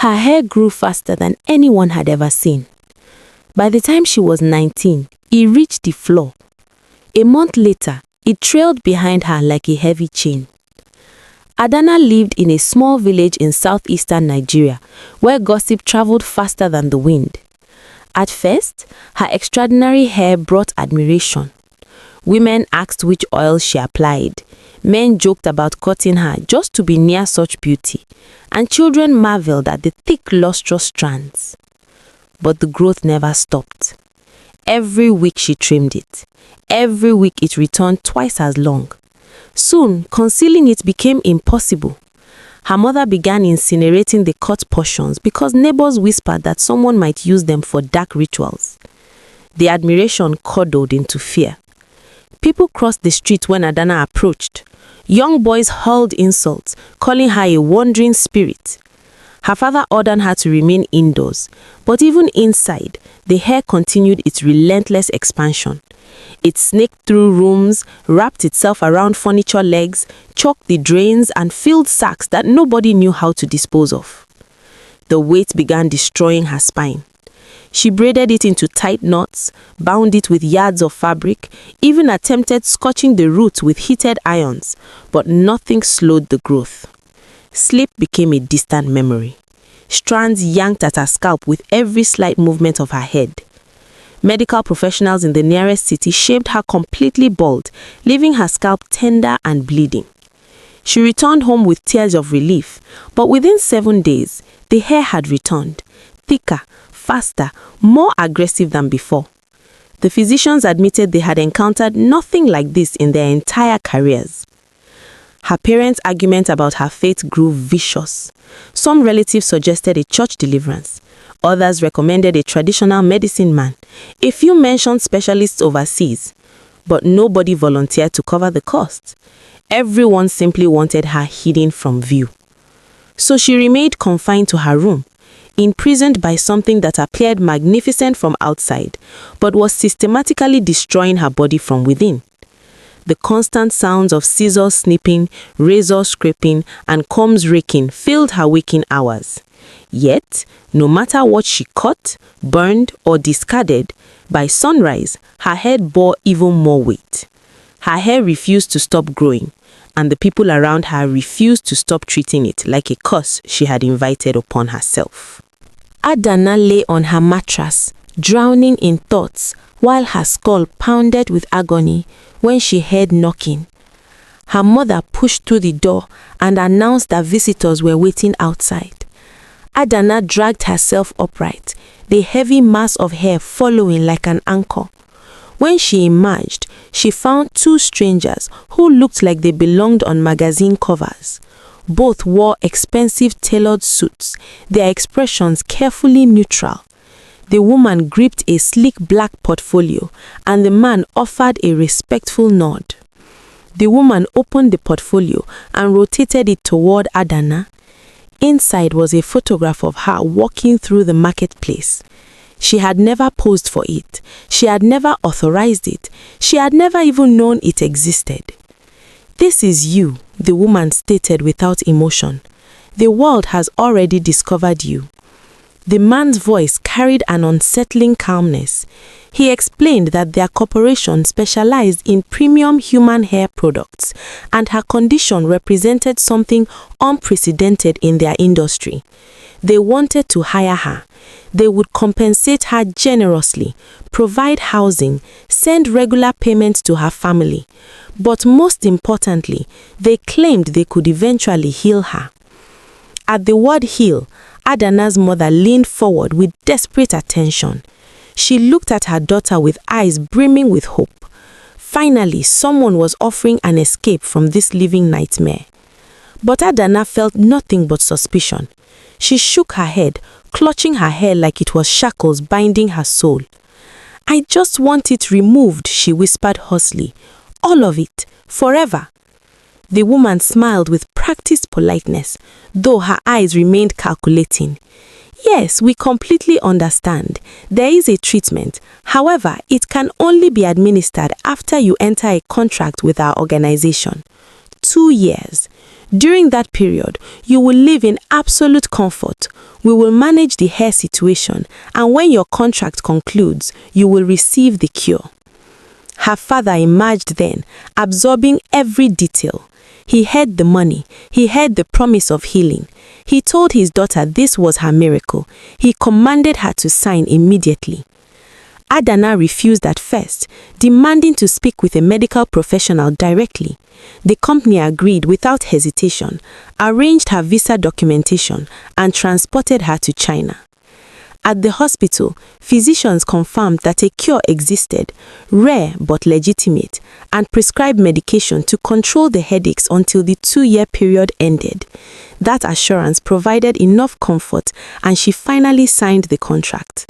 Her hair grew faster than anyone had ever seen. By the time she was 19, it reached the floor. A month later, it trailed behind her like a heavy chain. Adana lived in a small village in southeastern Nigeria, where gossip traveled faster than the wind. At first, her extraordinary hair brought admiration. Women asked which oil she applied. Men joked about cutting her just to be near such beauty, and children marveled at the thick, lustrous strands. But the growth never stopped. Every week she trimmed it. Every week it returned twice as long. Soon, concealing it became impossible. Her mother began incinerating the cut portions because neighbors whispered that someone might use them for dark rituals. The admiration curdled into fear. People crossed the street when Adana approached. Young boys hurled insults, calling her a wandering spirit. Her father ordered her to remain indoors, but even inside, the hair continued its relentless expansion. It snaked through rooms, wrapped itself around furniture legs, choked the drains, and filled sacks that nobody knew how to dispose of. The weight began destroying her spine. She braided it into tight knots, bound it with yards of fabric, even attempted scorching the roots with heated irons, but nothing slowed the growth. Sleep became a distant memory. Strands yanked at her scalp with every slight movement of her head. Medical professionals in the nearest city shaved her completely bald, leaving her scalp tender and bleeding. She returned home with tears of relief, but within 7 days, the hair had returned, thicker, faster, more aggressive than before. The physicians admitted they had encountered nothing like this in their entire careers. Her parents' argument about her fate grew vicious. Some relatives suggested a church deliverance. Others recommended a traditional medicine man. A few mentioned specialists overseas. But nobody volunteered to cover the cost. Everyone simply wanted her hidden from view. So she remained confined to her room, imprisoned by something that appeared magnificent from outside, but was systematically destroying her body from within. The constant sounds of scissors snipping, razor scraping, and combs raking filled her waking hours. Yet, no matter what she cut, burned, or discarded, by sunrise, her head bore even more weight. Her hair refused to stop growing, and the people around her refused to stop treating it like a curse she had invited upon herself. Adana lay on her mattress, drowning in thoughts, while her skull pounded with agony when she heard knocking. Her mother pushed through the door and announced that visitors were waiting outside. Adana dragged herself upright, the heavy mass of hair following like an anchor. When she emerged, she found 2 strangers who looked like they belonged on magazine covers. Both wore expensive tailored suits, their expressions carefully neutral. The woman gripped a sleek black portfolio, and the man offered a respectful nod. The woman opened the portfolio and rotated it toward Adana. Inside was a photograph of her walking through the marketplace. She had never posed for it. She had never authorized it. She had never even known it existed. "This is you," the woman stated without emotion. "The world has already discovered you." The man's voice carried an unsettling calmness. He explained that their corporation specialized in premium human hair products, and her condition represented something unprecedented in their industry. They wanted to hire her. They would compensate her generously, provide housing, send regular payments to her family. But most importantly, they claimed they could eventually heal her. At the word heal, Adana's mother leaned forward with desperate attention. She looked at her daughter with eyes brimming with hope. Finally, someone was offering an escape from this living nightmare. But Adana felt nothing but suspicion. She shook her head, clutching her hair like it was shackles binding her soul. "I just want it removed," she whispered hoarsely. "All of it, forever." The woman smiled with practiced politeness, though her eyes remained calculating. "Yes, we completely understand. There is a treatment. However, it can only be administered after you enter a contract with our organization. 2 years. During that period, you will live in absolute comfort. We will manage the hair situation, and when your contract concludes, you will receive the cure." Her father emerged then, absorbing every detail. He heard the money. He heard the promise of healing. He told his daughter this was her miracle. He commanded her to sign immediately. Adana refused at first, demanding to speak with a medical professional directly. The company agreed without hesitation, arranged her visa documentation, and transported her to China. At the hospital, physicians confirmed that a cure existed, rare but legitimate, and prescribed medication to control the headaches until the 2-year period ended. That assurance provided enough comfort, and she finally signed the contract.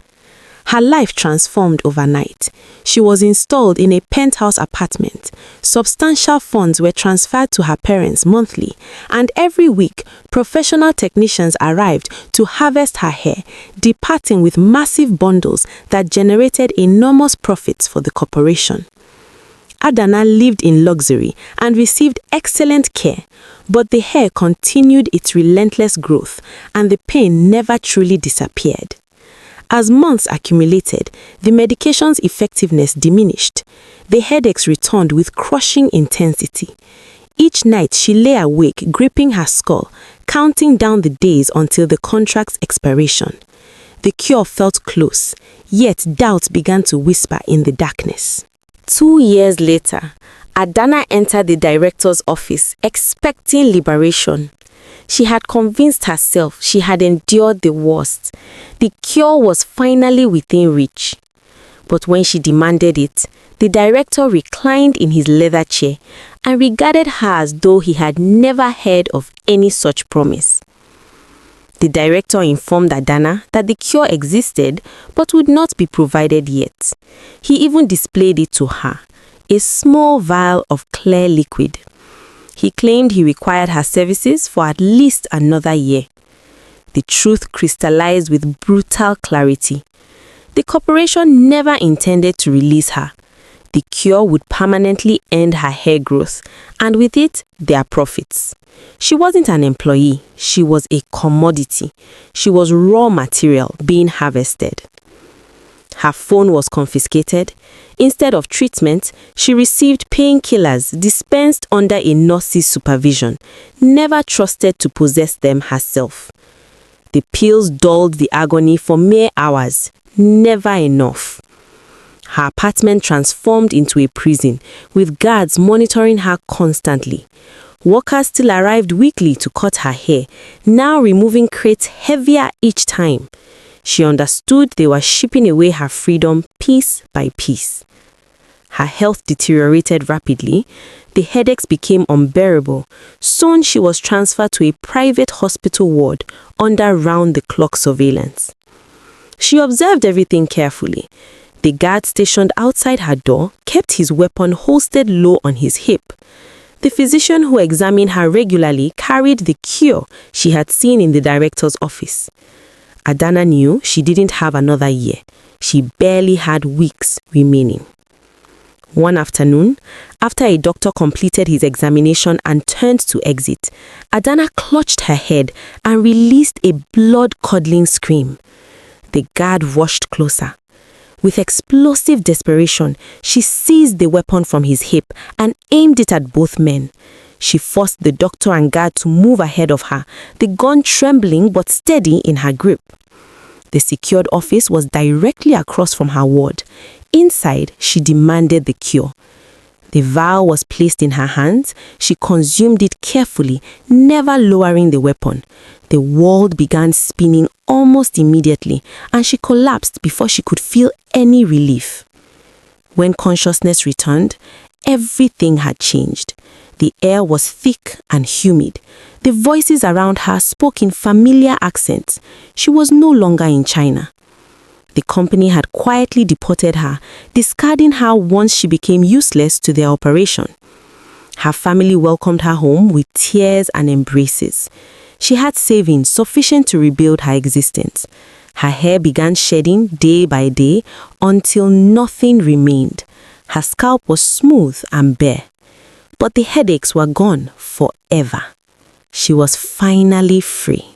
Her life transformed overnight. She was installed in a penthouse apartment. Substantial funds were transferred to her parents monthly, and every week, professional technicians arrived to harvest her hair, departing with massive bundles that generated enormous profits for the corporation. Adana lived in luxury and received excellent care, but the hair continued its relentless growth, and the pain never truly disappeared. As months accumulated, the medication's effectiveness diminished. The headaches returned with crushing intensity. Each night she lay awake, gripping her skull, counting down the days until the contract's expiration. The cure felt close, yet doubt began to whisper in the darkness. 2 years later, Adana entered the director's office, expecting liberation. She had convinced herself she had endured the worst. The cure was finally within reach. But when she demanded it, the director reclined in his leather chair and regarded her as though he had never heard of any such promise. The director informed Adana that the cure existed but would not be provided yet. He even displayed it to her, a small vial of clear liquid. He claimed he required her services for at least another year. The truth crystallized with brutal clarity. The corporation never intended to release her. The cure would permanently end her hair growth, and with it, their profits. She wasn't an employee, she was a commodity. She was raw material being harvested. Her phone was confiscated. Instead of treatment, she received painkillers dispensed under a nurse's supervision, never trusted to possess them herself. The pills dulled the agony for mere hours, never enough. Her apartment transformed into a prison, with guards monitoring her constantly. Workers still arrived weekly to cut her hair, now removing crates heavier each time. She understood they were shipping away her freedom piece by piece. Her health deteriorated rapidly. The headaches became unbearable. Soon she was transferred to a private hospital ward under round-the-clock surveillance. She observed everything carefully. The guard stationed outside her door kept his weapon holstered low on his hip. The physician who examined her regularly carried the cure she had seen in the director's office. Adana knew she didn't have another year. She barely had weeks remaining. One afternoon, after a doctor completed his examination and turned to exit, Adana clutched her head and released a blood-curdling scream. The guard rushed closer. With explosive desperation, she seized the weapon from his hip and aimed it at both men. She forced the doctor and guard to move ahead of her, the gun trembling but steady in her grip. The secured office was directly across from her ward. Inside, she demanded the cure. The vial was placed in her hands. She consumed it carefully, never lowering the weapon. The world began spinning almost immediately, and she collapsed before she could feel any relief. When consciousness returned, everything had changed. The air was thick and humid. The voices around her spoke in familiar accents. She was no longer in China. The company had quietly deported her, discarding her once she became useless to their operation. Her family welcomed her home with tears and embraces. She had savings sufficient to rebuild her existence. Her hair began shedding day by day until nothing remained. Her scalp was smooth and bare. But the headaches were gone forever. She was finally free.